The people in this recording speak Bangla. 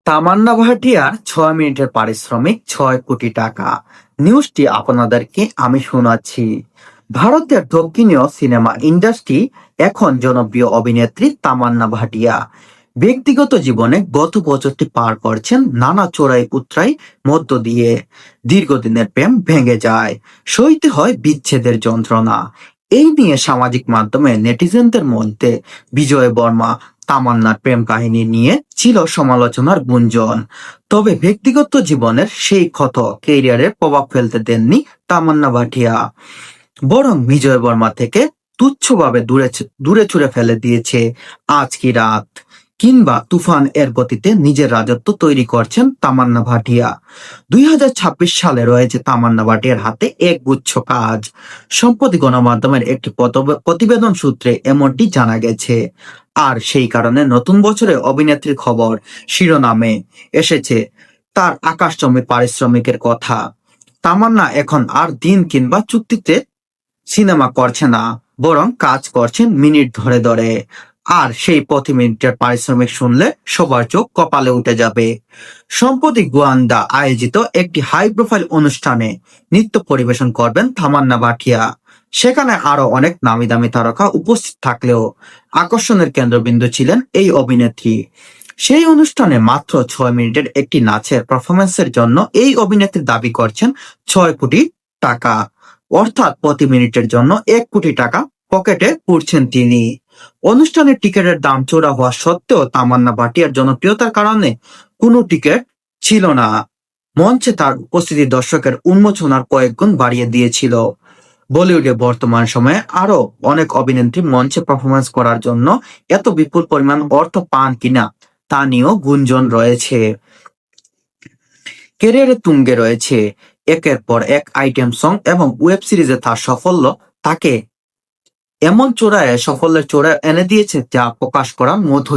তামান্না ভাটিয়ার 6 মিনিটের পারিশ্রমিক 6 কোটি টাকা। নিউজটি আপনাদেরকে আমি শোনাচ্ছি। ভারতের দক্ষিণীয় সিনেমা ইন্ডাস্ট্রি এখন জনপ্রিয় অভিনেত্রী তামান্না ভাটিয়া ব্যক্তিগত জীবনে গত বছরটি পার করছেন নানা চোরাই উতরাই মধ্য দিয়ে। দীর্ঘদিনের প্রেম ভেঙে যায়, সইতে হয় বিচ্ছেদের যন্ত্রণা। এই নিয়ে সামাজিক মাধ্যমে নেটিজেনদের মধ্যে বিজয় বর্মা তামান্নার প্রেম কাহিনী নিয়ে ছিল সমালোচনার গুঞ্জন। তবে ব্যক্তিগত জীবনের সেই ক্ষত ক্যারিয়ারে প্রভাব ফেলতে দেননি তামান্না ভাটিয়া, বরং বিজয় বর্মা থেকে তুচ্ছভাবে দূরে ছুঁড়ে ফেলে দিয়েছে আজ কি রাত কিংবা তুফান এর গতিতে নিজের রাজত্ব তৈরি করছেন তামান্না ভাটিয়া। 2026 সালে রয়েছে তামান্না ভাটিয়ার হাতে একগুচ্ছ কাজ। সম্প্রতি গণমাধ্যমের একটি প্রতিবেদন সূত্রে এমনটি জানা গেছে। আর সেই কারণে নতুন বছরে অভিনেত্রীর খবর শিরোনামে এসেছে তার আকাশচুম্বী পারিশ্রমিকের কথা। তামান্না এখন আর দিন কিংবা চুক্তিতে সিনেমা করছে না, বরং কাজ করছেন মিনিট ধরে ধরে। আর সেই প্রতি মিনিটের পারিশ্রমিক শুনলে সবার চোখ কপালে উঠে যাবে। সম্প্রতি গোয়ান্দা আয়োজিত একটি হাই প্রোফাইল অনুষ্ঠানে নৃত্য পরিবেশন করবেন তামান্না ভাটিয়া। সেখানে আরো অনেক নামি দামি তারকা উপস্থিত থাকলেও আকর্ষণের কেন্দ্রবিন্দু ছিলেন এই অভিনেত্রী। সেই অনুষ্ঠানে মাত্র 6 মিনিটের একটি নাচের পারফরমেন্সের জন্য এই অভিনেত্রী দাবি করছেন 6 কোটি টাকা, অর্থাৎ প্রতি মিনিটের জন্য 1 কোটি টাকা পকেটে পুরছেন তিনি। অনুষ্ঠানের টিকিটের দাম চড়া হওয়া সত্ত্বেও তামান্না ভাটিয়ার জনপ্রিয়তার কারণে কোনো টিকিট ছিল না। মঞ্চে তার উপস্থিতি দর্শকের উন্মোচনার কয়েক গুণ বাড়িয়ে দিয়েছিল। বলিউডে বর্তমান সময়ে আরো অনেক অভিনেত্রী মঞ্চে পারফরমেন্স করার জন্য এত বিপুল পরিমাণ অর্থ পান কিনা তা নিয়েও গুঞ্জন রয়েছে। ক্যারিয়ারে তুঙ্গে রয়েছে একের পর এক আইটেম সং এবং ওয়েব সিরিজে তার সাফল্য তাকে এমন সাফল্যের চূড়ায় এনে দিয়েছে যা প্রকাশ করা মধুর।